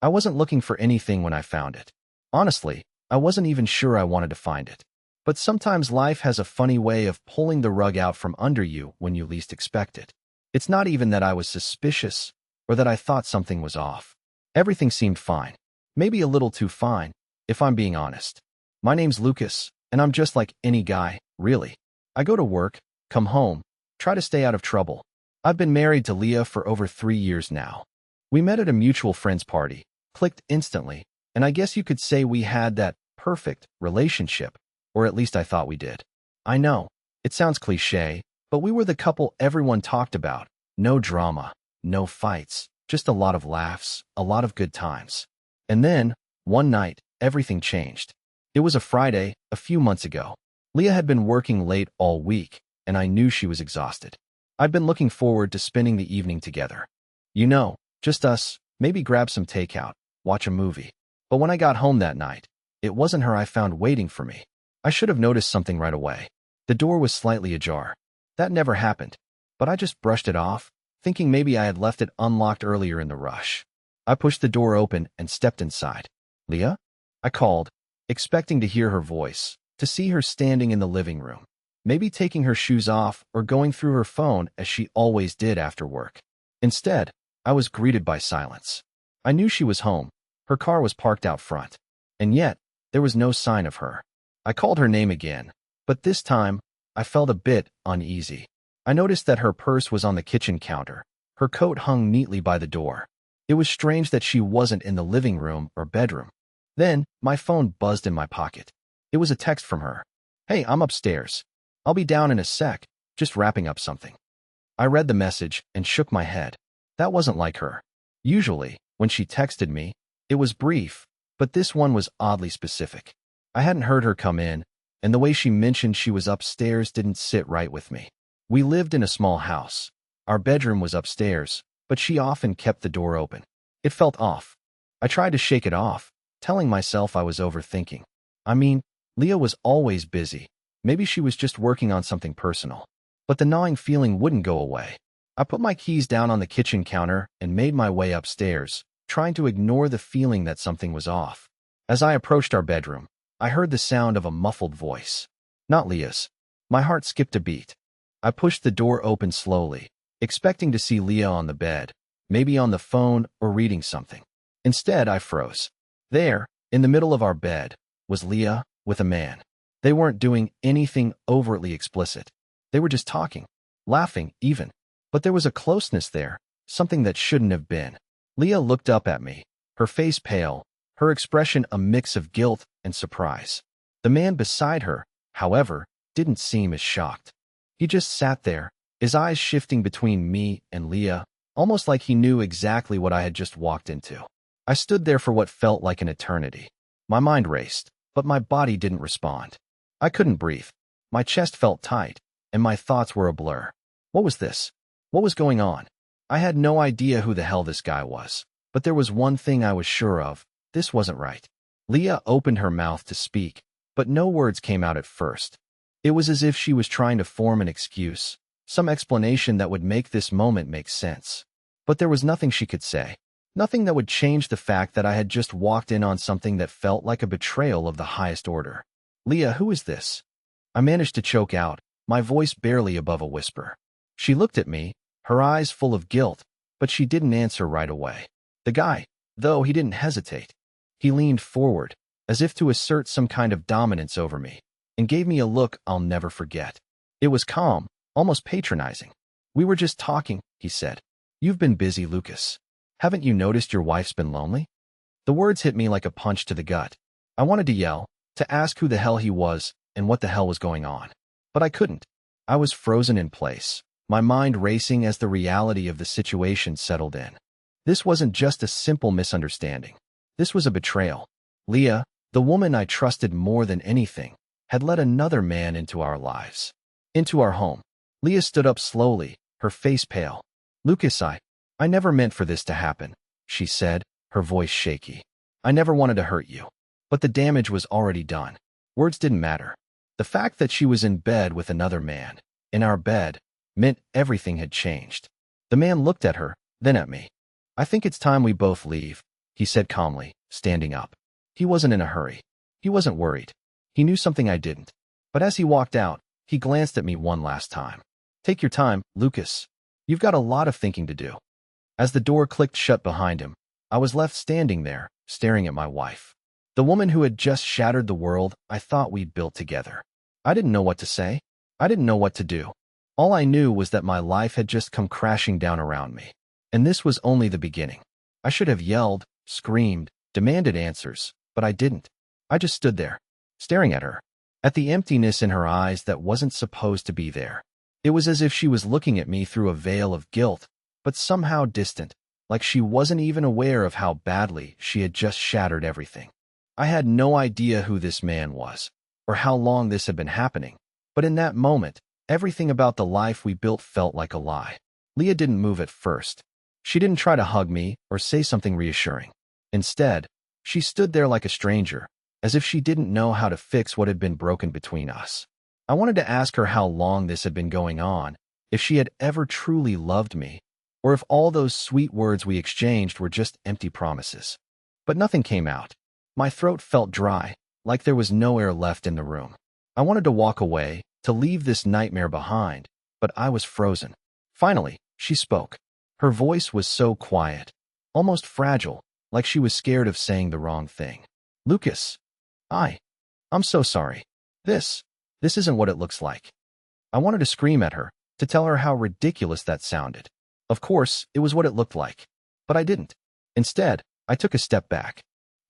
I wasn't looking for anything when I found it. Honestly, I wasn't even sure I wanted to find it. But sometimes life has a funny way of pulling the rug out from under you when you least expect it. It's not even that I was suspicious or that I thought something was off. Everything seemed fine. Maybe a little too fine, if I'm being honest. My name's Lucas, and I'm just like any guy, really. I go to work, come home, try to stay out of trouble. I've been married to Leah for over 3 years now. We met at a mutual friend's party, clicked instantly, and I guess you could say we had that perfect relationship, or at least I thought we did. I know, it sounds cliché, but we were the couple everyone talked about. No drama, no fights, just a lot of laughs, a lot of good times. And then, one night, everything changed. It was a Friday, a few months ago. Leah had been working late all week, and I knew she was exhausted. I'd been looking forward to spending the evening together. You know, just us, maybe grab some takeout, watch a movie. But when I got home that night, it wasn't her I found waiting for me. I should have noticed something right away. The door was slightly ajar. That never happened, but I just brushed it off, thinking maybe I had left it unlocked earlier in the rush. I pushed the door open and stepped inside. Leah? I called, expecting to hear her voice, to see her standing in the living room, maybe taking her shoes off or going through her phone as she always did after work. Instead, I was greeted by silence. I knew she was home. Her car was parked out front. And yet, there was no sign of her. I called her name again, but this time, I felt a bit uneasy. I noticed that her purse was on the kitchen counter. Her coat hung neatly by the door. It was strange that she wasn't in the living room or bedroom. Then, my phone buzzed in my pocket. It was a text from her. "Hey, I'm upstairs. I'll be down in a sec, just wrapping up something." I read the message and shook my head. That wasn't like her. Usually, when she texted me, it was brief, but this one was oddly specific. I hadn't heard her come in, and the way she mentioned she was upstairs didn't sit right with me. We lived in a small house. Our bedroom was upstairs, but she often kept the door open. It felt off. I tried to shake it off, telling myself I was overthinking. I mean, Leah was always busy. Maybe she was just working on something personal. But the gnawing feeling wouldn't go away. I put my keys down on the kitchen counter and made my way upstairs, trying to ignore the feeling that something was off. As I approached our bedroom, I heard the sound of a muffled voice. Not Leah's. My heart skipped a beat. I pushed the door open slowly, expecting to see Leah on the bed, maybe on the phone or reading something. Instead, I froze. There, in the middle of our bed, was Leah with a man. They weren't doing anything overtly explicit. They were just talking, laughing even. But there was a closeness there, something that shouldn't have been. Leah looked up at me, her face pale, her expression a mix of guilt and surprise. The man beside her, however, didn't seem as shocked. He just sat there, his eyes shifting between me and Leah, almost like he knew exactly what I had just walked into. I stood there for what felt like an eternity. My mind raced, but my body didn't respond. I couldn't breathe. My chest felt tight, and my thoughts were a blur. What was this? What was going on? I had no idea who the hell this guy was, but there was one thing I was sure of. This wasn't right. Leah opened her mouth to speak, but no words came out at first. It was as if she was trying to form an excuse, some explanation that would make this moment make sense. But there was nothing she could say. Nothing that would change the fact that I had just walked in on something that felt like a betrayal of the highest order. "Leah, who is this?" I managed to choke out, my voice barely above a whisper. She looked at me, her eyes full of guilt, but she didn't answer right away. The guy, though, he didn't hesitate. He leaned forward, as if to assert some kind of dominance over me, and gave me a look I'll never forget. It was calm, almost patronizing. "We were just talking," he said. "You've been busy, Lucas. Haven't you noticed your wife's been lonely?" The words hit me like a punch to the gut. I wanted to yell, to ask who the hell he was and what the hell was going on. But I couldn't. I was frozen in place, my mind racing as the reality of the situation settled in. This wasn't just a simple misunderstanding. This was a betrayal. Leah, the woman I trusted more than anything, had let another man into our lives, into our home. Leah stood up slowly, her face pale. "Lucas, I never meant for this to happen," she said, her voice shaky. "I never wanted to hurt you. But the damage was already done. Words didn't matter. The fact that she was in bed with another man, in our bed, meant everything had changed." The man looked at her, then at me. "I think it's time we both leave. he said calmly, standing up. He wasn't in a hurry. He wasn't worried. He knew something I didn't. But as he walked out, he glanced at me one last time. Take your time, Lucas. You've got a lot of thinking to do. As the door clicked shut behind him, I was left standing there, staring at my wife. The woman who had just shattered the world I thought we'd built together. I didn't know what to say. I didn't know what to do. All I knew was that my life had just come crashing down around me. And this was only the beginning. I should have yelled, screamed, demanded answers, but I didn't. I just stood there, staring at her, at the emptiness in her eyes that wasn't supposed to be there. It was as if she was looking at me through a veil of guilt, but somehow distant, like she wasn't even aware of how badly she had just shattered everything. I had no idea who this man was, or how long this had been happening, but in that moment, everything about the life we built felt like a lie. Leah didn't move at first. She didn't try to hug me or say something reassuring. Instead, she stood there like a stranger, as if she didn't know how to fix what had been broken between us. I wanted to ask her how long this had been going on, if she had ever truly loved me, or if all those sweet words we exchanged were just empty promises. But nothing came out. My throat felt dry, like there was no air left in the room. I wanted to walk away, to leave this nightmare behind, but I was frozen. Finally, she spoke. Her voice was so quiet, almost fragile, like she was scared of saying the wrong thing. Lucas, I'm so sorry. This isn't what it looks like. I wanted to scream at her, to tell her how ridiculous that sounded. Of course, it was what it looked like. But I didn't. Instead, I took a step back.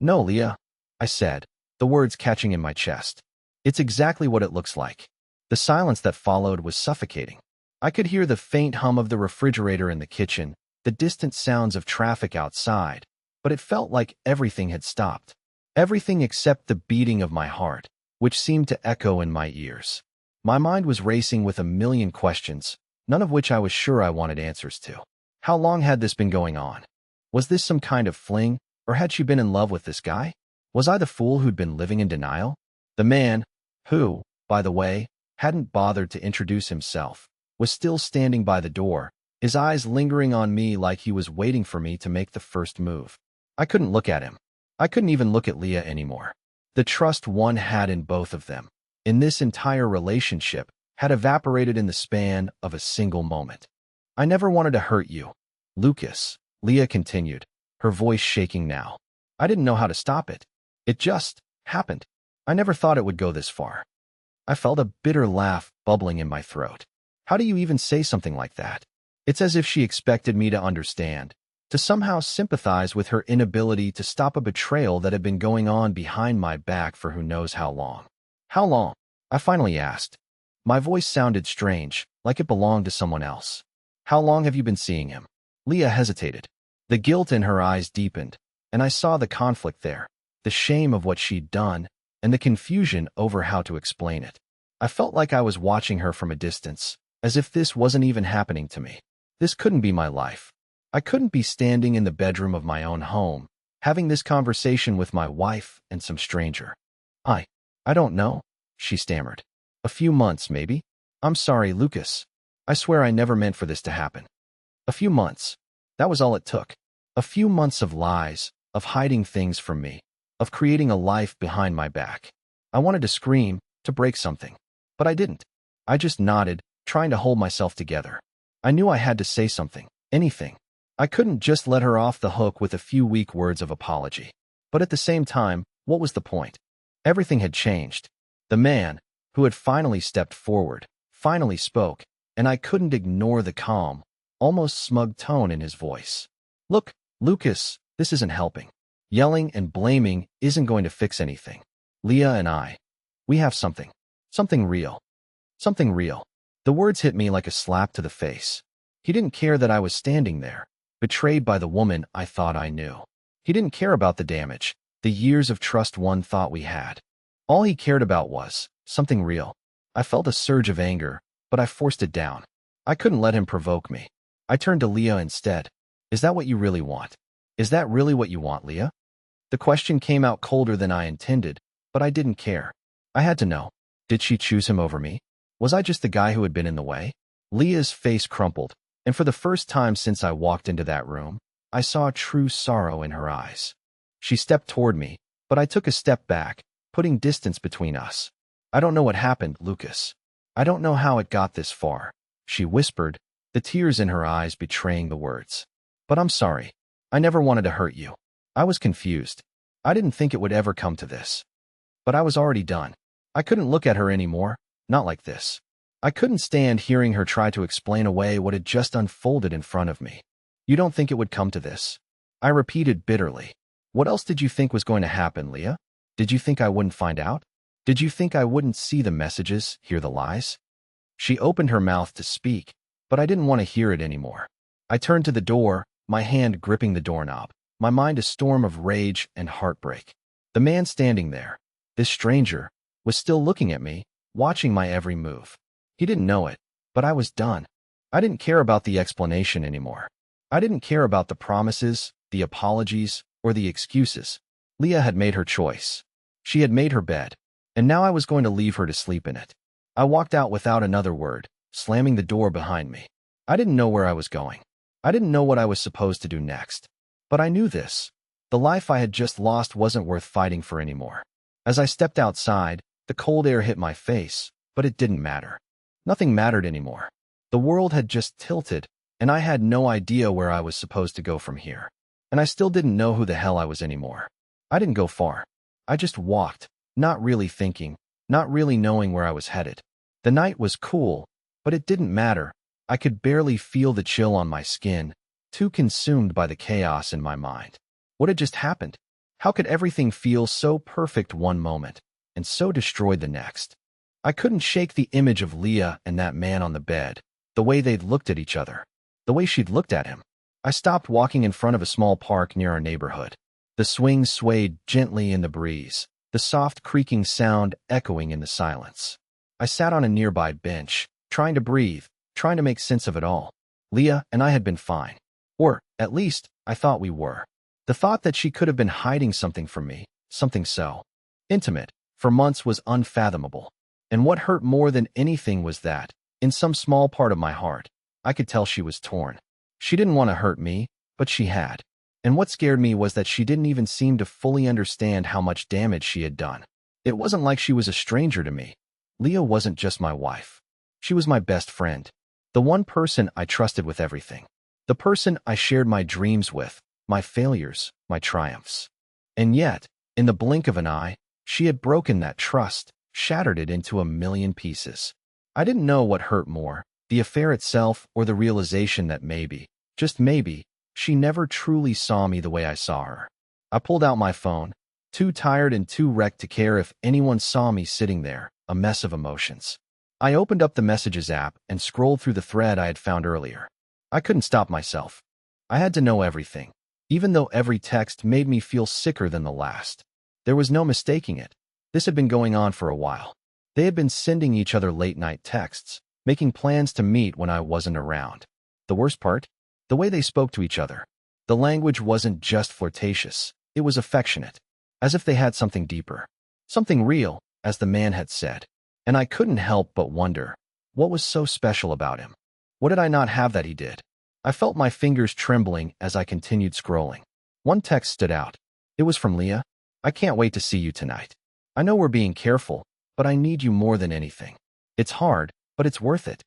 No, Leah, I said, the words catching in my chest. It's exactly what it looks like. The silence that followed was suffocating. I could hear the faint hum of the refrigerator in the kitchen, the distant sounds of traffic outside, but it felt like everything had stopped. Everything except the beating of my heart, which seemed to echo in my ears. My mind was racing with a million questions, none of which I was sure I wanted answers to. How long had this been going on? Was this some kind of fling, or had she been in love with this guy? Was I the fool who'd been living in denial? The man, who, by the way, hadn't bothered to introduce himself, was still standing by the door, his eyes lingering on me like he was waiting for me to make the first move. I couldn't look at him. I couldn't even look at Leah anymore. The trust one had in both of them, in this entire relationship, had evaporated in the span of a single moment. I never wanted to hurt you, Lucas, Leah continued, her voice shaking now. I didn't know how to stop it. It just happened. I never thought it would go this far. I felt a bitter laugh bubbling in my throat. How do you even say something like that? It's as if she expected me to understand, to somehow sympathize with her inability to stop a betrayal that had been going on behind my back for who knows how long. How long? I finally asked. My voice sounded strange, like it belonged to someone else. How long have you been seeing him? Leah hesitated. The guilt in her eyes deepened, and I saw the conflict there, the shame of what she'd done, and the confusion over how to explain it. I felt like I was watching her from a distance, as if this wasn't even happening to me. This couldn't be my life. I couldn't be standing in the bedroom of my own home, having this conversation with my wife and some stranger. I don't know, she stammered. A few months, maybe? I'm sorry, Lucas. I swear I never meant for this to happen. A few months. That was all it took. A few months of lies, of hiding things from me, of creating a life behind my back. I wanted to scream, to break something. But I didn't. I just nodded, trying to hold myself together. I knew I had to say something, anything. I couldn't just let her off the hook with a few weak words of apology. But at the same time, what was the point? Everything had changed. The man, who had finally stepped forward, finally spoke, and I couldn't ignore the calm, almost smug tone in his voice. Look, Lucas, this isn't helping. Yelling and blaming isn't going to fix anything. Leah and we have something. Something real. Something real. The words hit me like a slap to the face. He didn't care that I was standing there, betrayed by the woman I thought I knew. He didn't care about the damage, the years of trust one thought we had. All he cared about was something real. I felt a surge of anger, but I forced it down. I couldn't let him provoke me. I turned to Leah instead. Is that what you really want? Is that really what you want, Leah? The question came out colder than I intended, but I didn't care. I had to know. Did she choose him over me? Was I just the guy who had been in the way? Leah's face crumpled, and for the first time since I walked into that room, I saw true sorrow in her eyes. She stepped toward me, but I took a step back, putting distance between us. I don't know what happened, Lucas. I don't know how it got this far, she whispered, the tears in her eyes betraying the words. But I'm sorry. I never wanted to hurt you. I was confused. I didn't think it would ever come to this. But I was already done. I couldn't look at her anymore, not like this. I couldn't stand hearing her try to explain away what had just unfolded in front of me. You don't think it would come to this? I repeated bitterly. What else did you think was going to happen, Leah? Did you think I wouldn't find out? Did you think I wouldn't see the messages, hear the lies? She opened her mouth to speak, but I didn't want to hear it anymore. I turned to the door, my hand gripping the doorknob, my mind a storm of rage and heartbreak. The man standing there, this stranger, was still looking at me, watching my every move. He didn't know it, but I was done. I didn't care about the explanation anymore. I didn't care about the promises, the apologies, or the excuses. Leah had made her choice. She had made her bed, and now I was going to leave her to sleep in it. I walked out without another word, slamming the door behind me. I didn't know where I was going. I didn't know what I was supposed to do next. But I knew this. The life I had just lost wasn't worth fighting for anymore. As I stepped outside, the cold air hit my face, but it didn't matter. Nothing mattered anymore. The world had just tilted, and I had no idea where I was supposed to go from here. And I still didn't know who the hell I was anymore. I didn't go far. I just walked, not really thinking, not really knowing where I was headed. The night was cool, but it didn't matter. I could barely feel the chill on my skin, too consumed by the chaos in my mind. What had just happened? How could everything feel so perfect one moment, and so destroyed the next? I couldn't shake the image of Leah and that man on the bed, the way they'd looked at each other, the way she'd looked at him. I stopped walking in front of a small park near our neighborhood. The swings swayed gently in the breeze, the soft creaking sound echoing in the silence. I sat on a nearby bench, trying to breathe, trying to make sense of it all. Leah and I had been fine. Or, at least, I thought we were. The thought that she could have been hiding something from me, something so intimate, for months was unfathomable. And what hurt more than anything was that, in some small part of my heart, I could tell she was torn. She didn't want to hurt me, but she had. And what scared me was that she didn't even seem to fully understand how much damage she had done. It wasn't like she was a stranger to me. Leah wasn't just my wife. She was my best friend. The one person I trusted with everything. The person I shared my dreams with, my failures, my triumphs. And yet, in the blink of an eye, she had broken that trust, shattered it into a million pieces. I didn't know what hurt more, the affair itself or the realization that maybe, just maybe, she never truly saw me the way I saw her. I pulled out my phone, too tired and too wrecked to care if anyone saw me sitting there, a mess of emotions. I opened up the Messages app and scrolled through the thread I had found earlier. I couldn't stop myself. I had to know everything, even though every text made me feel sicker than the last. There was no mistaking it. This had been going on for a while. They had been sending each other late-night texts, making plans to meet when I wasn't around. The worst part? The way they spoke to each other. The language wasn't just flirtatious, it was affectionate, as if they had something deeper, something real, as the man had said. And I couldn't help but wonder, what was so special about him? What did I not have that he did? I felt my fingers trembling as I continued scrolling. One text stood out. It was from Leah. I can't wait to see you tonight. I know we're being careful, but I need you more than anything. It's hard, but it's worth it.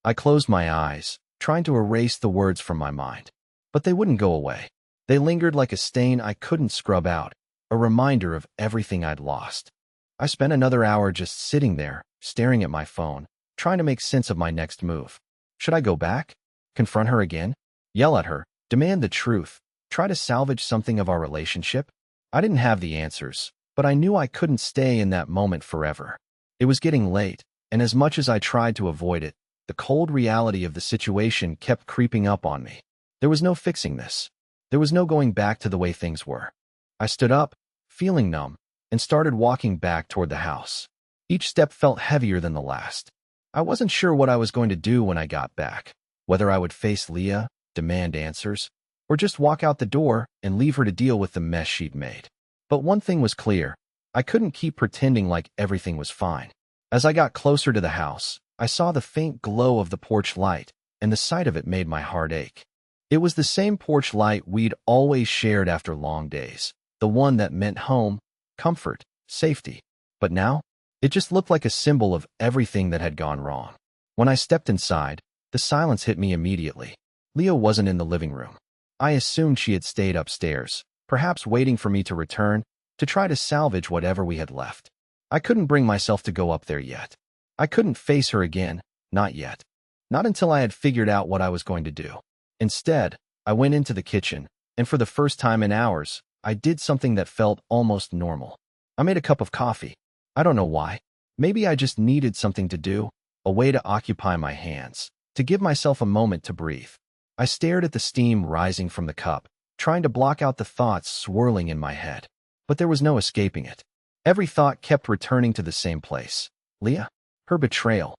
I closed my eyes, trying to erase the words from my mind. But they wouldn't go away. They lingered like a stain I couldn't scrub out, a reminder of everything I'd lost. I spent another hour just sitting there, staring at my phone, trying to make sense of my next move. Should I go back? Confront her again? Yell at her? Demand the truth? Try to salvage something of our relationship? I didn't have the answers, but I knew I couldn't stay in that moment forever. It was getting late, and as much as I tried to avoid it, the cold reality of the situation kept creeping up on me. There was no fixing this. There was no going back to the way things were. I stood up, feeling numb, and started walking back toward the house. Each step felt heavier than the last. I wasn't sure what I was going to do when I got back, whether I would face Leah, demand answers, or just walk out the door and leave her to deal with the mess she'd made. But one thing was clear. I couldn't keep pretending like everything was fine. As I got closer to the house, I saw the faint glow of the porch light, and the sight of it made my heart ache. It was the same porch light we'd always shared after long days, the one that meant home, comfort, safety. But now, it just looked like a symbol of everything that had gone wrong. When I stepped inside, the silence hit me immediately. Leah wasn't in the living room. I assumed she had stayed upstairs, perhaps waiting for me to return, to try to salvage whatever we had left. I couldn't bring myself to go up there yet. I couldn't face her again, not yet. Not until I had figured out what I was going to do. Instead, I went into the kitchen, and for the first time in hours, I did something that felt almost normal. I made a cup of coffee. I don't know why. Maybe I just needed something to do, a way to occupy my hands, to give myself a moment to breathe. I stared at the steam rising from the cup, trying to block out the thoughts swirling in my head. But there was no escaping it. Every thought kept returning to the same place. Leah, her betrayal,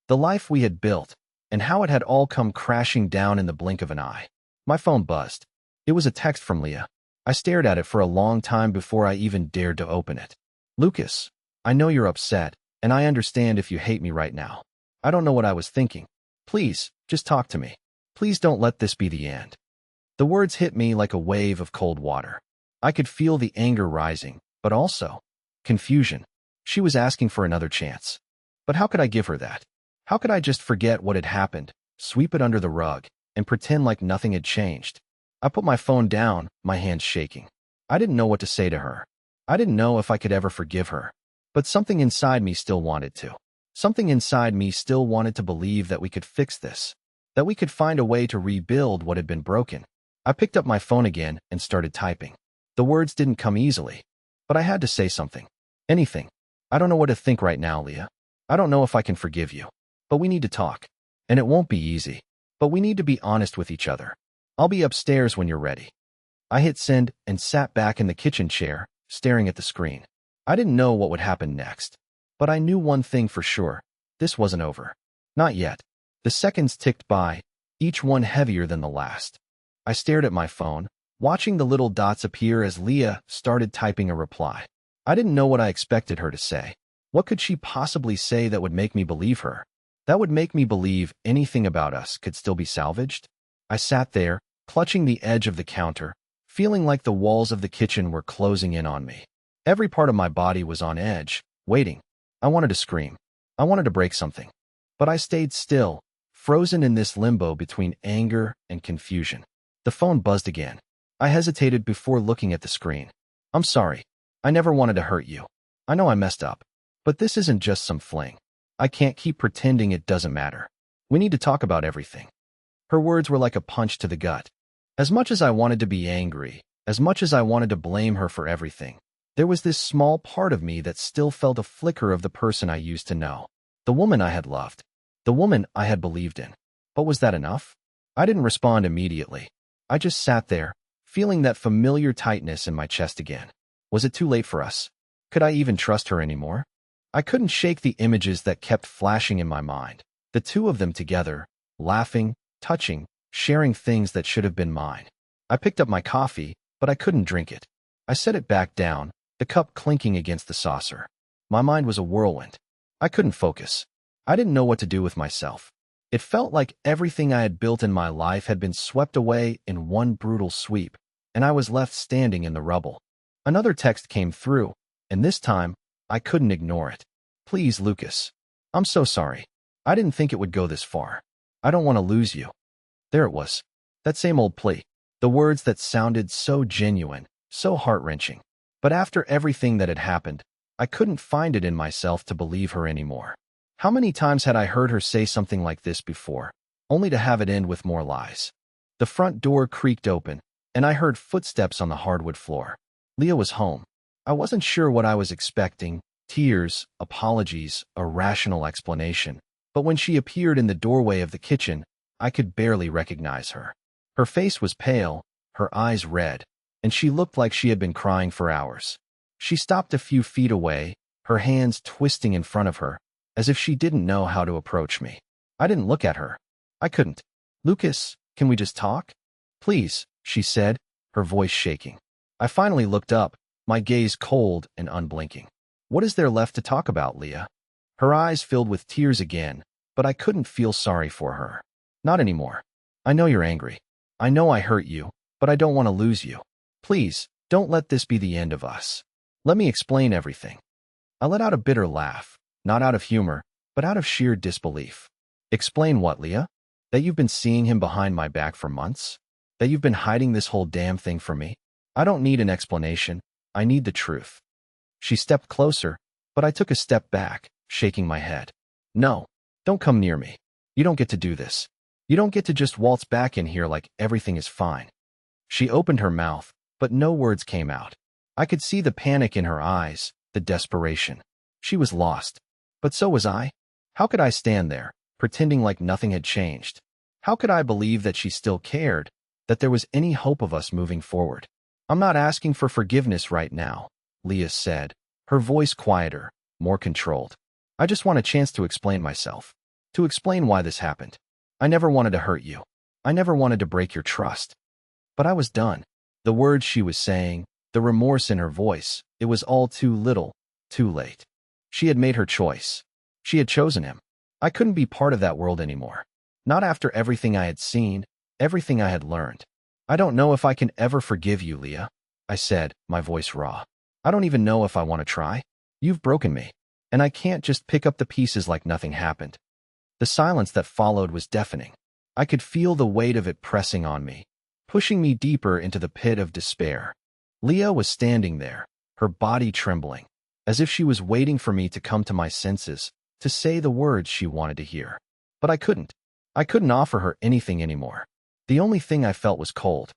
the life we had built, and how it had all come crashing down in the blink of an eye. My phone buzzed. It was a text from Leah. I stared at it for a long time before I even dared to open it. Lucas, I know you're upset, and I understand if you hate me right now. I don't know what I was thinking. Please, just talk to me. Please don't let this be the end. The words hit me like a wave of cold water. I could feel the anger rising, but also confusion. She was asking for another chance. But how could I give her that? How could I just forget what had happened, sweep it under the rug, and pretend like nothing had changed? I put my phone down, my hands shaking. I didn't know what to say to her. I didn't know if I could ever forgive her. But something inside me still wanted to. Something inside me still wanted to believe that we could fix this, that we could find a way to rebuild what had been broken. I picked up my phone again and started typing. The words didn't come easily, but I had to say something. Anything. I don't know what to think right now, Leah. I don't know if I can forgive you. But we need to talk. And it won't be easy. But we need to be honest with each other. I'll be upstairs when you're ready. I hit send and sat back in the kitchen chair, staring at the screen. I didn't know what would happen next. But I knew one thing for sure. This wasn't over. Not yet. The seconds ticked by, each one heavier than the last. I stared at my phone, watching the little dots appear as Leah started typing a reply. I didn't know what I expected her to say. What could she possibly say that would make me believe her? That would make me believe anything about us could still be salvaged? I sat there, clutching the edge of the counter, feeling like the walls of the kitchen were closing in on me. Every part of my body was on edge, waiting. I wanted to scream. I wanted to break something. But I stayed still, frozen in this limbo between anger and confusion. The phone buzzed again. I hesitated before looking at the screen. I'm sorry. I never wanted to hurt you. I know I messed up. But this isn't just some fling. I can't keep pretending it doesn't matter. We need to talk about everything. Her words were like a punch to the gut. As much as I wanted to be angry, as much as I wanted to blame her for everything, there was this small part of me that still felt a flicker of the person I used to know. The woman I had loved. The woman I had believed in. But was that enough? I didn't respond immediately. I just sat there, feeling that familiar tightness in my chest again. Was it too late for us? Could I even trust her anymore? I couldn't shake the images that kept flashing in my mind. The two of them together, laughing, touching, sharing things that should have been mine. I picked up my coffee, but I couldn't drink it. I set it back down, the cup clinking against the saucer. My mind was a whirlwind. I couldn't focus. I didn't know what to do with myself. It felt like everything I had built in my life had been swept away in one brutal sweep, and I was left standing in the rubble. Another text came through, and this time, I couldn't ignore it. Please, Lucas. I'm so sorry. I didn't think it would go this far. I don't want to lose you. There it was. That same old plea. The words that sounded so genuine, so heart-wrenching. But after everything that had happened, I couldn't find it in myself to believe her anymore. How many times had I heard her say something like this before, only to have it end with more lies? The front door creaked open, and I heard footsteps on the hardwood floor. Leah was home. I wasn't sure what I was expecting, tears, apologies, a rational explanation. But when she appeared in the doorway of the kitchen, I could barely recognize her. Her face was pale, her eyes red, and she looked like she had been crying for hours. She stopped a few feet away, her hands twisting in front of her, as if she didn't know how to approach me. I didn't look at her. I couldn't. Lucas, can we just talk? Please, she said, her voice shaking. I finally looked up, my gaze cold and unblinking. What is there left to talk about, Leah? Her eyes filled with tears again, but I couldn't feel sorry for her. Not anymore. I know you're angry. I know I hurt you, but I don't want to lose you. Please, don't let this be the end of us. Let me explain everything. I let out a bitter laugh, not out of humor, but out of sheer disbelief. Explain what, Leah? That you've been seeing him behind my back for months? That you've been hiding this whole damn thing from me? I don't need an explanation. I need the truth. She stepped closer, but I took a step back, shaking my head. No, don't come near me. You don't get to do this. You don't get to just waltz back in here like everything is fine. She opened her mouth, but no words came out. I could see the panic in her eyes, the desperation. She was lost. But so was I. How could I stand there, pretending like nothing had changed? How could I believe that she still cared, that there was any hope of us moving forward? I'm not asking for forgiveness right now, Leah said, her voice quieter, more controlled. I just want a chance to explain myself, to explain why this happened. I never wanted to hurt you. I never wanted to break your trust. But I was done. The words she was saying, the remorse in her voice, it was all too little, too late. She had made her choice. She had chosen him. I couldn't be part of that world anymore. Not after everything I had seen, everything I had learned. I don't know if I can ever forgive you, Leah, I said, my voice raw. I don't even know if I want to try. You've broken me, and I can't just pick up the pieces like nothing happened. The silence that followed was deafening. I could feel the weight of it pressing on me, pushing me deeper into the pit of despair. Leah was standing there, her body trembling, as if she was waiting for me to come to my senses, to say the words she wanted to hear. But I couldn't. I couldn't offer her anything anymore. The only thing I felt was cold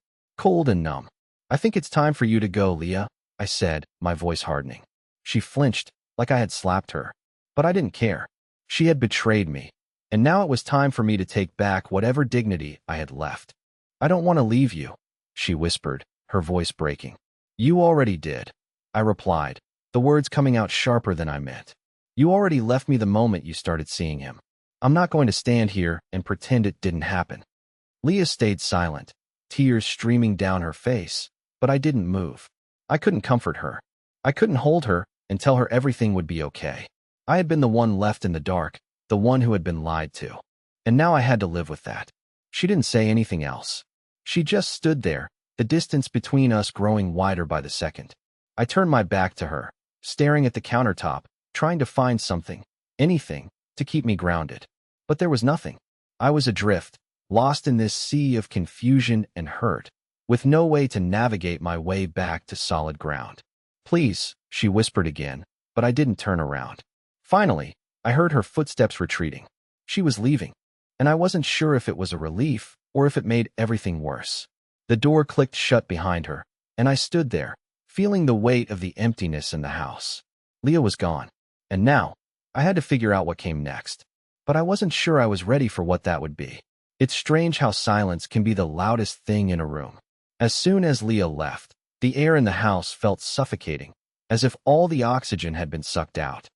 and numb. I think it's time for you to go, Leah, I said, my voice hardening. She flinched, like I had slapped her. But I didn't care. She had betrayed me, and now it was time for me to take back whatever dignity I had left. I don't want to leave you, she whispered, her voice breaking. You already did, I replied, the words coming out sharper than I meant. You already left me the moment you started seeing him. I'm not going to stand here and pretend it didn't happen. Leah stayed silent, tears streaming down her face, but I didn't move. I couldn't comfort her. I couldn't hold her and tell her everything would be okay. I had been the one left in the dark, the one who had been lied to. And now I had to live with that. She didn't say anything else. She just stood there, the distance between us growing wider by the second. I turned my back to her, staring at the countertop, trying to find something, anything, to keep me grounded. But there was nothing. I was adrift, lost in this sea of confusion and hurt, with no way to navigate my way back to solid ground. Please, she whispered again, but I didn't turn around. Finally, I heard her footsteps retreating. She was leaving, and I wasn't sure if it was a relief or if it made everything worse. The door clicked shut behind her, and I stood there, feeling the weight of the emptiness in the house. Leah was gone, and now, I had to figure out what came next. But I wasn't sure I was ready for what that would be. It's strange how silence can be the loudest thing in a room. As soon as Leah left, the air in the house felt suffocating, as if all the oxygen had been sucked out.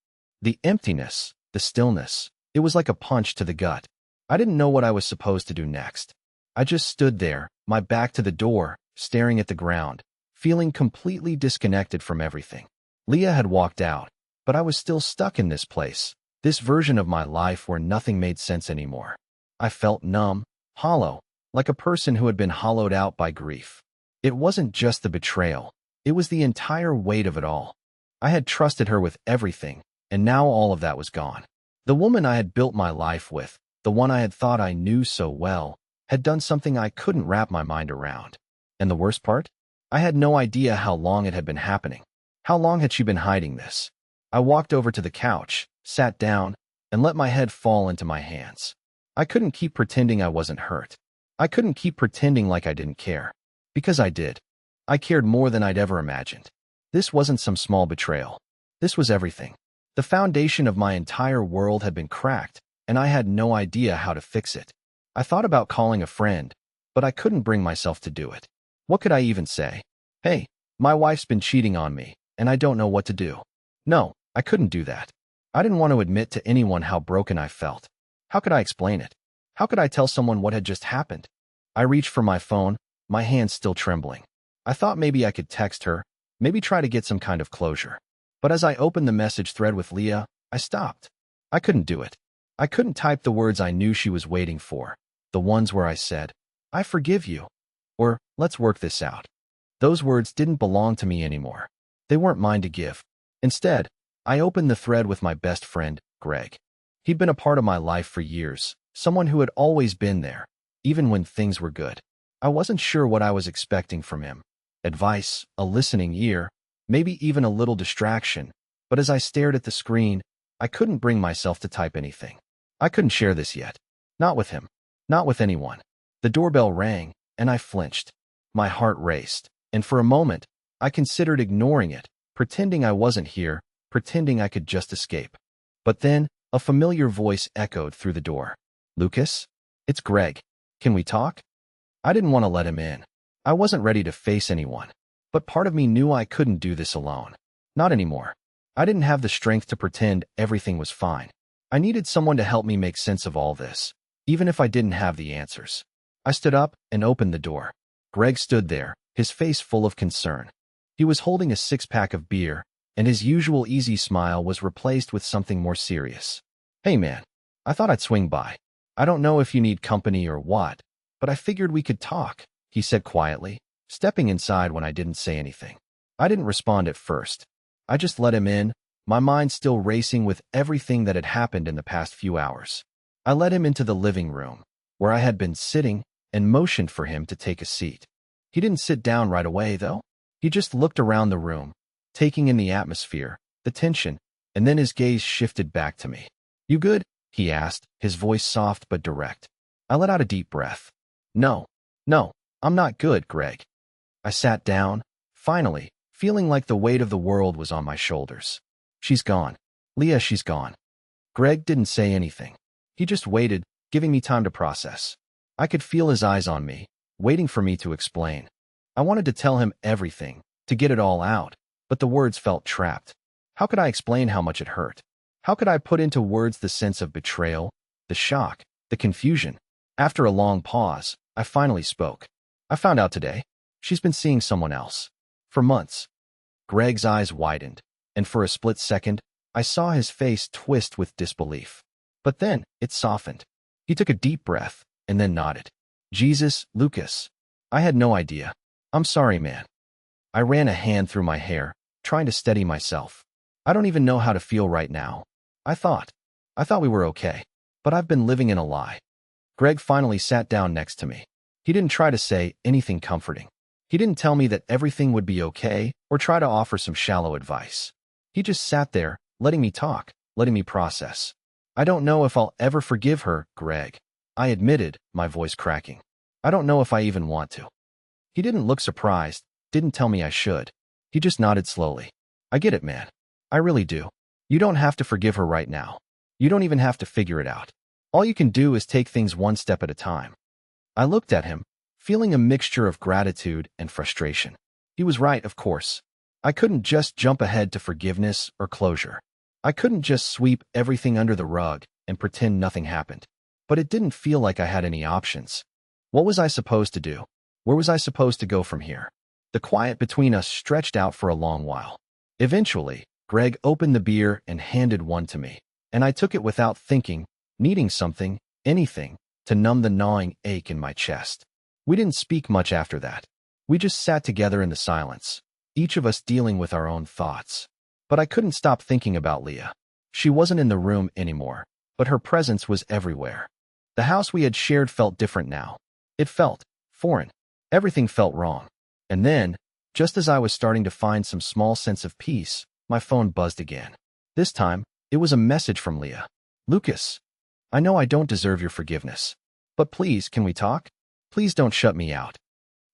The emptiness, the stillness, it was like a punch to the gut. I didn't know what I was supposed to do next. I just stood there, my back to the door, staring at the ground, feeling completely disconnected from everything. Leah had walked out, but I was still stuck in this place, this version of my life where nothing made sense anymore. I felt numb, hollow, like a person who had been hollowed out by grief. It wasn't just the betrayal. It was the entire weight of it all. I had trusted her with everything, and now all of that was gone. The woman I had built my life with, the one I had thought I knew so well, had done something I couldn't wrap my mind around. And the worst part? I had no idea how long it had been happening. How long had she been hiding this? I walked over to the couch, sat down, and let my head fall into my hands. I couldn't keep pretending I wasn't hurt. I couldn't keep pretending like I didn't care. Because I did. I cared more than I'd ever imagined. This wasn't some small betrayal. This was everything. The foundation of my entire world had been cracked, and I had no idea how to fix it. I thought about calling a friend, but I couldn't bring myself to do it. What could I even say? Hey, my wife's been cheating on me, and I don't know what to do. No, I couldn't do that. I didn't want to admit to anyone how broken I felt. How could I explain it? How could I tell someone what had just happened? I reached for my phone, my hands still trembling. I thought maybe I could text her, maybe try to get some kind of closure. But as I opened the message thread with Leah, I stopped. I couldn't do it. I couldn't type the words I knew she was waiting for, the ones where I said, I forgive you, let's work this out. Those words didn't belong to me anymore. They weren't mine to give. Instead, I opened the thread with my best friend, Greg. He'd been a part of my life for years, someone who had always been there, even when things were good. I wasn't sure what I was expecting from him. Advice, a listening ear, maybe even a little distraction. But as I stared at the screen, I couldn't bring myself to type anything. I couldn't share this yet. Not with him. Not with anyone. The doorbell rang, and I flinched. My heart raced, and for a moment, I considered ignoring it, pretending I wasn't here, pretending I could just escape. But then, a familiar voice echoed through the door. "Lucas? It's Greg. Can we talk?" I didn't want to let him in. I wasn't ready to face anyone. But part of me knew I couldn't do this alone. Not anymore. I didn't have the strength to pretend everything was fine. I needed someone to help me make sense of all this, even if I didn't have the answers. I stood up and opened the door. Greg stood there, his face full of concern. He was holding a six-pack of beer, and his usual easy smile was replaced with something more serious. "Hey man, I thought I'd swing by. I don't know if you need company or what, but I figured we could talk," he said quietly, stepping inside when I didn't say anything. I didn't respond at first. I just let him in, my mind still racing with everything that had happened in the past few hours. I led him into the living room, where I had been sitting, and motioned for him to take a seat. He didn't sit down right away, though. He just looked around the room, taking in the atmosphere, the tension, and then his gaze shifted back to me. "You good?" he asked, his voice soft but direct. I let out a deep breath. No, I'm not good, Greg." I sat down, finally, feeling like the weight of the world was on my shoulders. "She's gone. Leah, she's gone." Greg didn't say anything. He just waited, giving me time to process. I could feel his eyes on me, waiting for me to explain. I wanted to tell him everything, to get it all out, but the words felt trapped. How could I explain how much it hurt? How could I put into words the sense of betrayal, the shock, the confusion? After a long pause, I finally spoke. "I found out today. She's been seeing someone else. For months." Greg's eyes widened, and for a split second, I saw his face twist with disbelief. But then, it softened. He took a deep breath, and then nodded. "Jesus, Lucas. I had no idea. I'm sorry, man." I ran a hand through my hair, trying to steady myself. "I don't even know how to feel right now. I thought we were okay. But I've been living in a lie." Greg finally sat down next to me. He didn't try to say anything comforting. He didn't tell me that everything would be okay or try to offer some shallow advice. He just sat there, letting me talk, letting me process. "I don't know if I'll ever forgive her, Greg," I admitted, my voice cracking. "I don't know if I even want to." He didn't look surprised, didn't tell me I should. He just nodded slowly. "I get it, man. I really do. You don't have to forgive her right now. You don't even have to figure it out. All you can do is take things one step at a time." I looked at him, feeling a mixture of gratitude and frustration. He was right, of course. I couldn't just jump ahead to forgiveness or closure. I couldn't just sweep everything under the rug and pretend nothing happened. But it didn't feel like I had any options. What was I supposed to do? Where was I supposed to go from here? The quiet between us stretched out for a long while. Eventually, Greg opened the beer and handed one to me, and I took it without thinking, needing something, anything, to numb the gnawing ache in my chest. We didn't speak much after that. We just sat together in the silence, each of us dealing with our own thoughts. But I couldn't stop thinking about Leah. She wasn't in the room anymore, but her presence was everywhere. The house we had shared felt different now. It felt foreign. Everything felt wrong. And then, just as I was starting to find some small sense of peace, my phone buzzed again. This time, it was a message from Leah. "Lucas, I know I don't deserve your forgiveness, but please, can we talk? Please don't shut me out."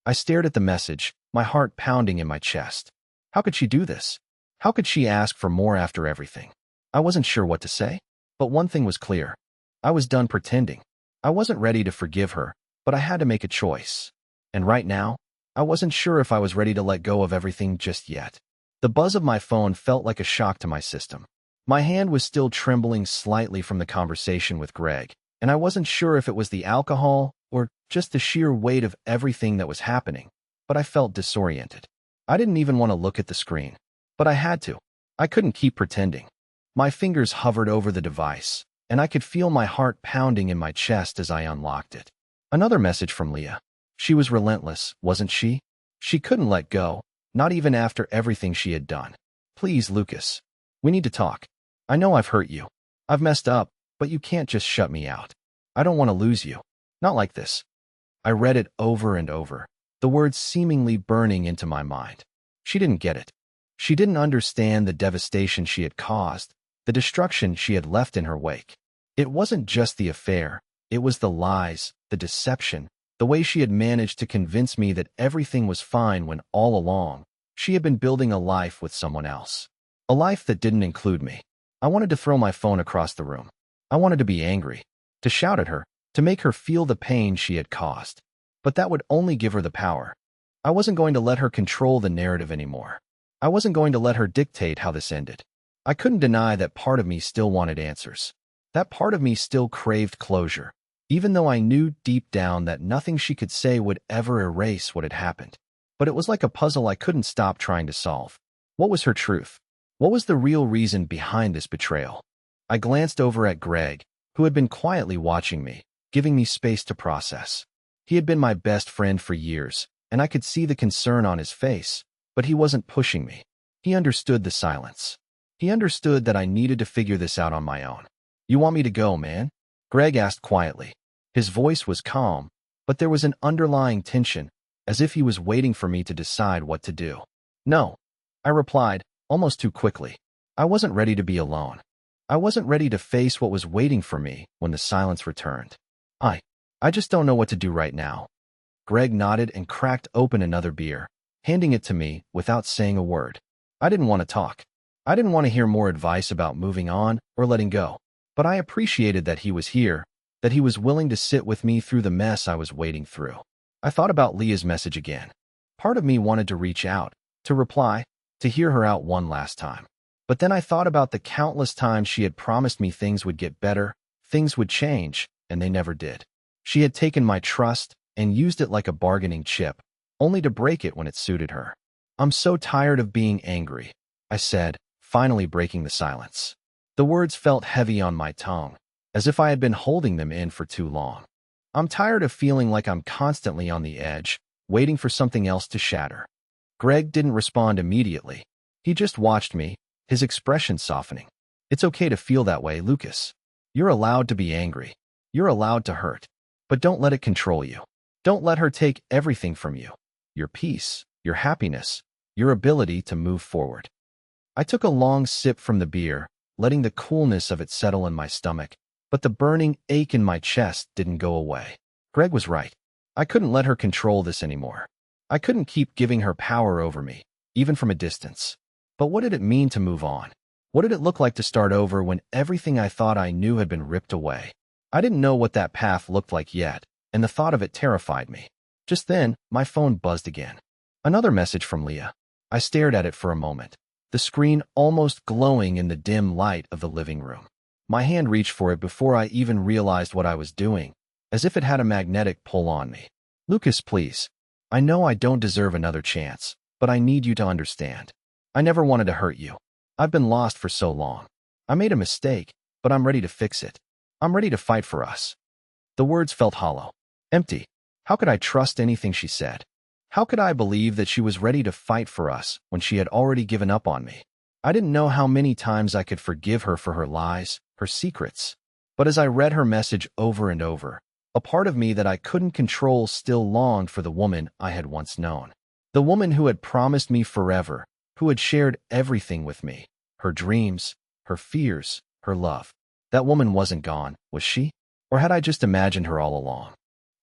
I stared at the message, my heart pounding in my chest. How could she do this? How could she ask for more after everything? I wasn't sure what to say, but one thing was clear. I was done pretending. I wasn't ready to forgive her, but I had to make a choice. And right now, I wasn't sure if I was ready to let go of everything just yet. The buzz of my phone felt like a shock to my system. My hand was still trembling slightly from the conversation with Greg, and I wasn't sure if it was the alcohol or just the sheer weight of everything that was happening, but I felt disoriented. I didn't even want to look at the screen, but I had to. I couldn't keep pretending. My fingers hovered over the device, and I could feel my heart pounding in my chest as I unlocked it. Another message from Leah. She was relentless, wasn't she? She couldn't let go, not even after everything she had done. Please, Lucas. We need to talk. I know I've hurt you. I've messed up, but you can't just shut me out. I don't want to lose you. Not like this. I read it over and over, the words seemingly burning into my mind. She didn't get it. She didn't understand the devastation she had caused, the destruction she had left in her wake. It wasn't just the affair. It was the lies, the deception, the way she had managed to convince me that everything was fine when all along, she had been building a life with someone else. A life that didn't include me. I wanted to throw my phone across the room. I wanted to be angry, to shout at her, to make her feel the pain she had caused. But that would only give her the power. I wasn't going to let her control the narrative anymore. I wasn't going to let her dictate how this ended. I couldn't deny that part of me still wanted answers. That part of me still craved closure, even though I knew deep down that nothing she could say would ever erase what had happened. But it was like a puzzle I couldn't stop trying to solve. What was her truth? What was the real reason behind this betrayal? I glanced over at Greg, who had been quietly watching me, giving me space to process. He had been my best friend for years, and I could see the concern on his face, but he wasn't pushing me. He understood the silence. He understood that I needed to figure this out on my own. You want me to go, man? Greg asked quietly. His voice was calm, but there was an underlying tension, as if he was waiting for me to decide what to do. No, I replied, almost too quickly. I wasn't ready to be alone. I wasn't ready to face what was waiting for me when the silence returned. I just don't know what to do right now. Greg nodded and cracked open another beer, handing it to me without saying a word. I didn't want to talk. I didn't want to hear more advice about moving on or letting go. But I appreciated that he was here, that he was willing to sit with me through the mess I was wading through. I thought about Leah's message again. Part of me wanted to reach out, to reply, to hear her out one last time. But then I thought about the countless times she had promised me things would get better, things would change, and they never did. She had taken my trust and used it like a bargaining chip, only to break it when it suited her. I'm so tired of being angry, I said, finally breaking the silence. The words felt heavy on my tongue, as if I had been holding them in for too long. I'm tired of feeling like I'm constantly on the edge, waiting for something else to shatter. Greg didn't respond immediately. He just watched me, his expression softening. It's okay to feel that way, Lucas. You're allowed to be angry. You're allowed to hurt. But don't let it control you. Don't let her take everything from you. Your peace, your happiness, your ability to move forward. I took a long sip from the beer, letting the coolness of it settle in my stomach, but the burning ache in my chest didn't go away. Greg was right. I couldn't let her control this anymore. I couldn't keep giving her power over me, even from a distance. But what did it mean to move on? What did it look like to start over when everything I thought I knew had been ripped away? I didn't know what that path looked like yet, and the thought of it terrified me. Just then, my phone buzzed again. Another message from Leah. I stared at it for a moment, the screen almost glowing in the dim light of the living room. My hand reached for it before I even realized what I was doing, as if it had a magnetic pull on me. Lucas, please. I know I don't deserve another chance, but I need you to understand. I never wanted to hurt you. I've been lost for so long. I made a mistake, but I'm ready to fix it. I'm ready to fight for us. The words felt hollow, empty. How could I trust anything she said? How could I believe that she was ready to fight for us when she had already given up on me? I didn't know how many times I could forgive her for her lies, her secrets. But as I read her message over and over, a part of me that I couldn't control still longed for the woman I had once known. The woman who had promised me forever, who had shared everything with me, her dreams, her fears, her love. That woman wasn't gone, was she? Or had I just imagined her all along?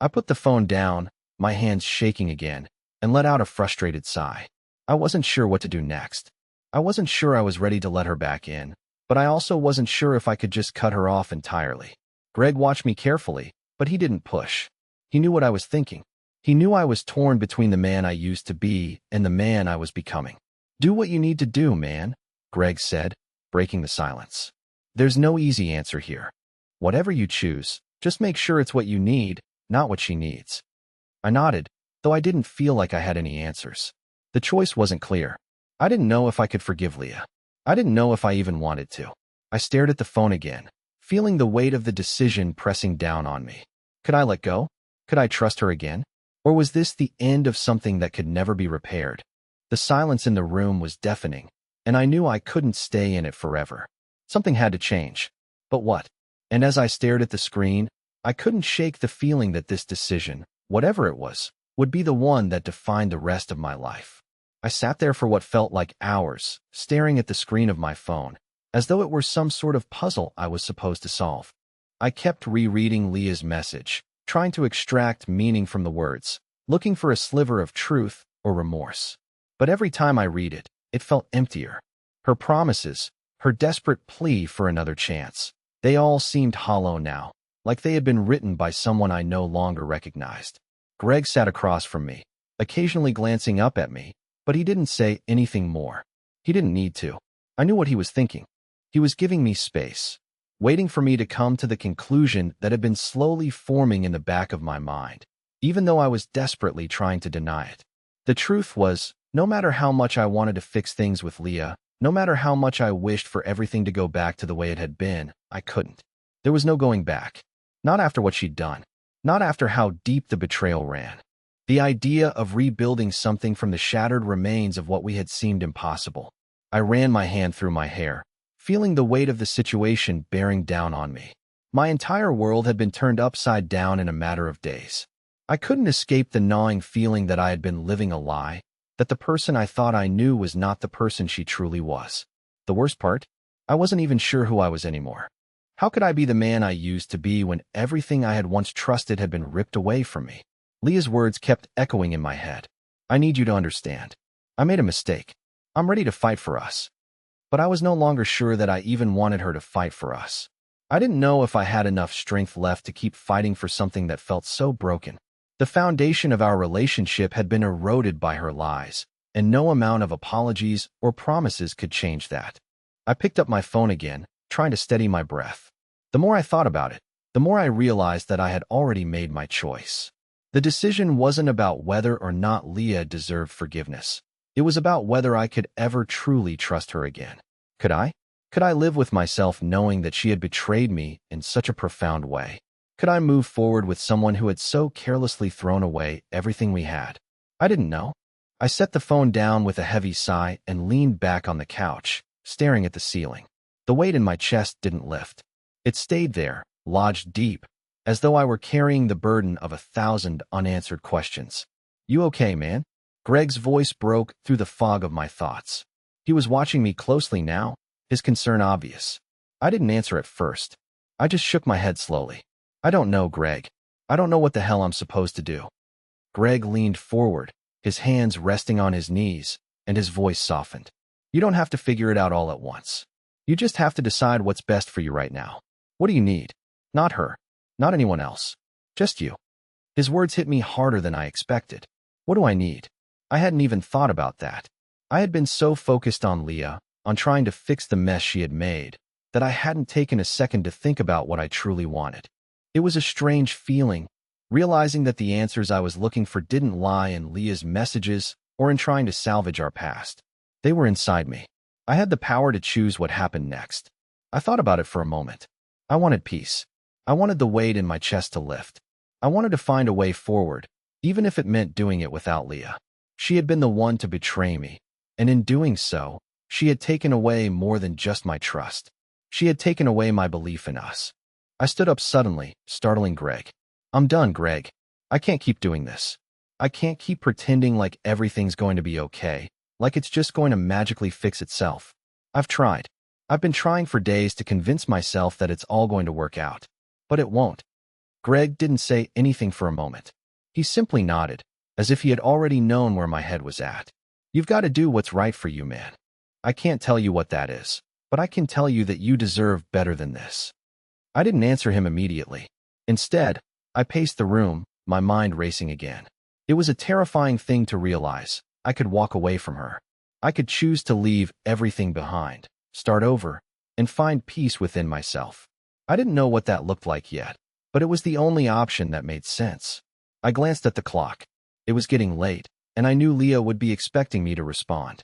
I put the phone down, my hands shaking again, and let out a frustrated sigh. I wasn't sure what to do next. I wasn't sure I was ready to let her back in, but I also wasn't sure if I could just cut her off entirely. Greg watched me carefully, but he didn't push. He knew what I was thinking. He knew I was torn between the man I used to be and the man I was becoming. Do what you need to do, man, Greg said, breaking the silence. There's no easy answer here. Whatever you choose, just make sure it's what you need, not what she needs. I nodded, though I didn't feel like I had any answers. The choice wasn't clear. I didn't know if I could forgive Leah. I didn't know if I even wanted to. I stared at the phone again, feeling the weight of the decision pressing down on me. Could I let go? Could I trust her again? Or was this the end of something that could never be repaired? The silence in the room was deafening, and I knew I couldn't stay in it forever. Something had to change. But what? And as I stared at the screen, I couldn't shake the feeling that this decision, whatever it was, would be the one that defined the rest of my life. I sat there for what felt like hours, staring at the screen of my phone, as though it were some sort of puzzle I was supposed to solve. I kept rereading Leah's message, trying to extract meaning from the words, looking for a sliver of truth or remorse. But every time I read it, it felt emptier. Her promises, her desperate plea for another chance, they all seemed hollow now, like they had been written by someone I no longer recognized. Greg sat across from me, occasionally glancing up at me, but he didn't say anything more. He didn't need to. I knew what he was thinking. He was giving me space, waiting for me to come to the conclusion that had been slowly forming in the back of my mind, even though I was desperately trying to deny it. The truth was, no matter how much I wanted to fix things with Leah, no matter how much I wished for everything to go back to the way it had been, I couldn't. There was no going back. Not after what she'd done. Not after how deep the betrayal ran. The idea of rebuilding something from the shattered remains of what we had seemed impossible. I ran my hand through my hair, feeling the weight of the situation bearing down on me. My entire world had been turned upside down in a matter of days. I couldn't escape the gnawing feeling that I had been living a lie, that the person I thought I knew was not the person she truly was. The worst part? I wasn't even sure who I was anymore. How could I be the man I used to be when everything I had once trusted had been ripped away from me? Leah's words kept echoing in my head. I need you to understand. I made a mistake. I'm ready to fight for us. But I was no longer sure that I even wanted her to fight for us. I didn't know if I had enough strength left to keep fighting for something that felt so broken. The foundation of our relationship had been eroded by her lies, and no amount of apologies or promises could change that. I picked up my phone again, trying to steady my breath. The more I thought about it, the more I realized that I had already made my choice. The decision wasn't about whether or not Leah deserved forgiveness. It was about whether I could ever truly trust her again. Could I? Could I live with myself knowing that she had betrayed me in such a profound way? Could I move forward with someone who had so carelessly thrown away everything we had? I didn't know. I set the phone down with a heavy sigh and leaned back on the couch, staring at the ceiling. The weight in my chest didn't lift. It stayed there, lodged deep, as though I were carrying the burden of 1,000 unanswered questions. You okay, man? Greg's voice broke through the fog of my thoughts. He was watching me closely now, his concern obvious. I didn't answer at first. I just shook my head slowly. I don't know, Greg. I don't know what the hell I'm supposed to do. Greg leaned forward, his hands resting on his knees, and his voice softened. You don't have to figure it out all at once. You just have to decide what's best for you right now. What do you need? Not her. Not anyone else. Just you. His words hit me harder than I expected. What do I need? I hadn't even thought about that. I had been so focused on Leah, on trying to fix the mess she had made, that I hadn't taken a second to think about what I truly wanted. It was a strange feeling, realizing that the answers I was looking for didn't lie in Leah's messages or in trying to salvage our past. They were inside me. I had the power to choose what happened next. I thought about it for a moment. I wanted peace. I wanted the weight in my chest to lift. I wanted to find a way forward, even if it meant doing it without Leah. She had been the one to betray me, and in doing so, she had taken away more than just my trust. She had taken away my belief in us. I stood up suddenly, startling Greg. I'm done, Greg. I can't keep doing this. I can't keep pretending like everything's going to be okay, like it's just going to magically fix itself. I've tried. I've been trying for days to convince myself that it's all going to work out. But it won't. Greg didn't say anything for a moment. He simply nodded, as if he had already known where my head was at. You've got to do what's right for you, man. I can't tell you what that is, but I can tell you that you deserve better than this. I didn't answer him immediately. Instead, I paced the room, my mind racing again. It was a terrifying thing to realize. I could walk away from her. I could choose to leave everything behind, start over, and find peace within myself. I didn't know what that looked like yet, but it was the only option that made sense. I glanced at the clock. It was getting late, and I knew Leah would be expecting me to respond.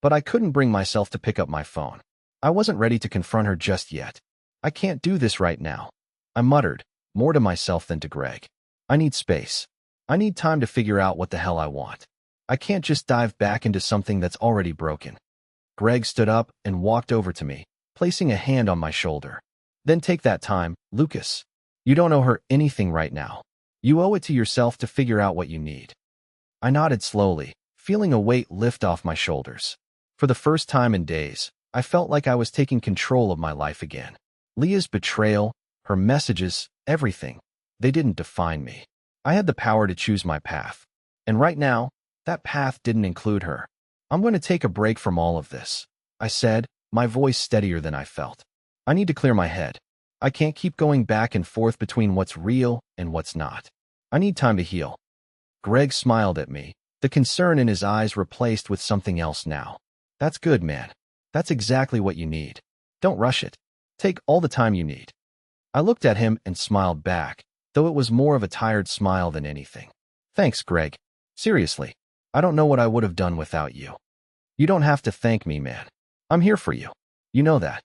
But I couldn't bring myself to pick up my phone. I wasn't ready to confront her just yet. I can't do this right now. I muttered, more to myself than to Greg. I need space. I need time to figure out what the hell I want. I can't just dive back into something that's already broken. Greg stood up and walked over to me, placing a hand on my shoulder. Then take that time, Lucas. You don't owe her anything right now. You owe it to yourself to figure out what you need. I nodded slowly, feeling a weight lift off my shoulders. For the first time in days, I felt like I was taking control of my life again. Leah's betrayal, her messages, everything. They didn't define me. I had the power to choose my path. And right now, that path didn't include her. I'm going to take a break from all of this, I said, my voice steadier than I felt. I need to clear my head. I can't keep going back and forth between what's real and what's not. I need time to heal. Greg smiled at me, the concern in his eyes replaced with something else now. That's good, man. That's exactly what you need. Don't rush it. Take all the time you need. I looked at him and smiled back, though it was more of a tired smile than anything. Thanks, Greg. Seriously, I don't know what I would have done without you. You don't have to thank me, man. I'm here for you. You know that.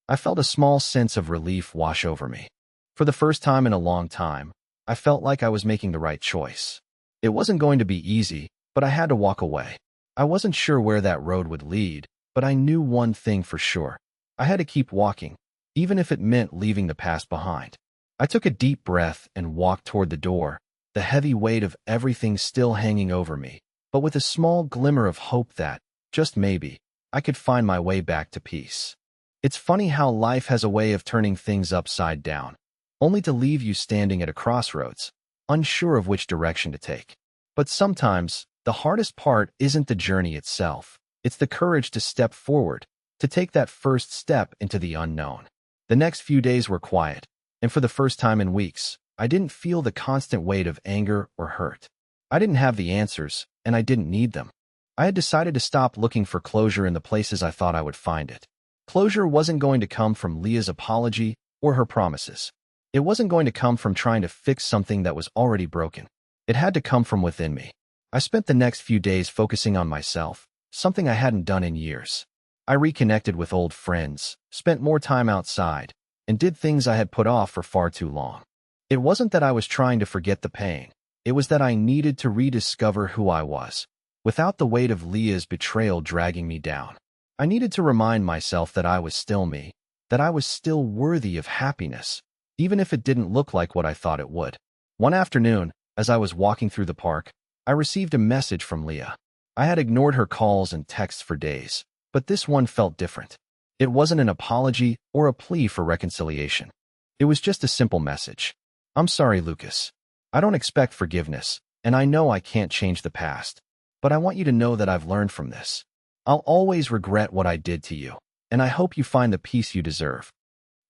I felt a small sense of relief wash over me. For the first time in a long time, I felt like I was making the right choice. It wasn't going to be easy, but I had to walk away. I wasn't sure where that road would lead, but I knew one thing for sure. I had to keep walking, even if it meant leaving the past behind. I took a deep breath and walked toward the door, the heavy weight of everything still hanging over me, but with a small glimmer of hope that, just maybe, I could find my way back to peace. It's funny how life has a way of turning things upside down, only to leave you standing at a crossroads, unsure of which direction to take. But sometimes, the hardest part isn't the journey itself. It's the courage to step forward, to take that first step into the unknown. The next few days were quiet, and for the first time in weeks, I didn't feel the constant weight of anger or hurt. I didn't have the answers, and I didn't need them. I had decided to stop looking for closure in the places I thought I would find it. Closure wasn't going to come from Leah's apology or her promises. It wasn't going to come from trying to fix something that was already broken. It had to come from within me. I spent the next few days focusing on myself, something I hadn't done in years. I reconnected with old friends, spent more time outside, and did things I had put off for far too long. It wasn't that I was trying to forget the pain. It was that I needed to rediscover who I was, without the weight of Leah's betrayal dragging me down. I needed to remind myself that I was still me, that I was still worthy of happiness, even if it didn't look like what I thought it would. One afternoon, as I was walking through the park, I received a message from Leah. I had ignored her calls and texts for days, but this one felt different. It wasn't an apology or a plea for reconciliation. It was just a simple message. I'm sorry, Lucas. I don't expect forgiveness, and I know I can't change the past, but I want you to know that I've learned from this. I'll always regret what I did to you, and I hope you find the peace you deserve.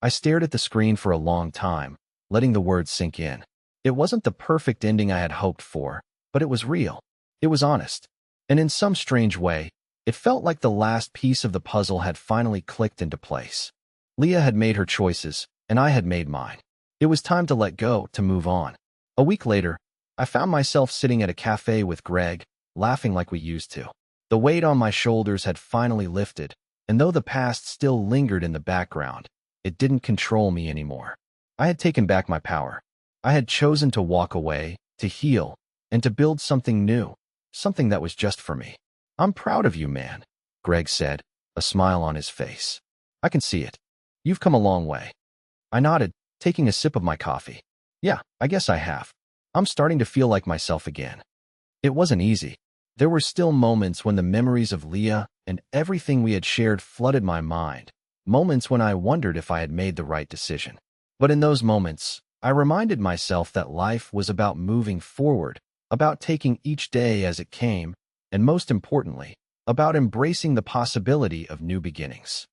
I stared at the screen for a long time, letting the words sink in. It wasn't the perfect ending I had hoped for, but it was real. It was honest. And in some strange way, it felt like the last piece of the puzzle had finally clicked into place. Leah had made her choices, and I had made mine. It was time to let go, to move on. A week later, I found myself sitting at a cafe with Greg, laughing like we used to. The weight on my shoulders had finally lifted, and though the past still lingered in the background, it didn't control me anymore. I had taken back my power. I had chosen to walk away, to heal, and to build something new, something that was just for me. I'm proud of you, man, Greg said, a smile on his face. I can see it. You've come a long way. I nodded, taking a sip of my coffee. Yeah, I guess I have. I'm starting to feel like myself again. It wasn't easy. There were still moments when the memories of Leah and everything we had shared flooded my mind, moments when I wondered if I had made the right decision. But in those moments, I reminded myself that life was about moving forward, about taking each day as it came, and most importantly, about embracing the possibility of new beginnings.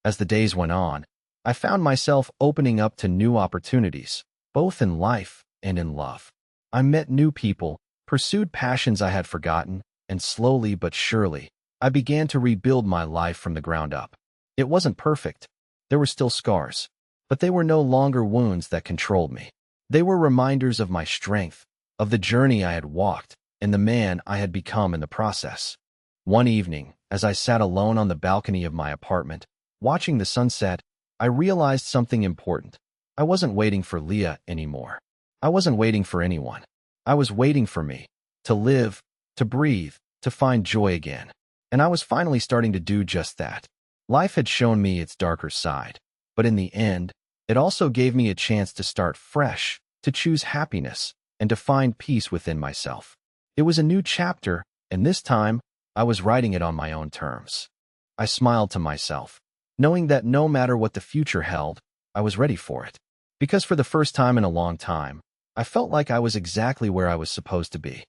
As the days went on, I found myself opening up to new opportunities, both in life and in love. I met new people, pursued passions I had forgotten, and slowly but surely, I began to rebuild my life from the ground up. It wasn't perfect. There were still scars, but they were no longer wounds that controlled me. They were reminders of my strength, of the journey I had walked, and the man I had become in the process. One evening, as I sat alone on the balcony of my apartment, watching the sunset, I realized something important. I wasn't waiting for Leah anymore. I wasn't waiting for anyone. I was waiting for me to live, to breathe, to find joy again. And I was finally starting to do just that. Life had shown me its darker side, but in the end, it also gave me a chance to start fresh, to choose happiness, and to find peace within myself. It was a new chapter, and this time, I was writing it on my own terms. I smiled to myself, knowing that no matter what the future held, I was ready for it. Because for the first time in a long time, I felt like I was exactly where I was supposed to be.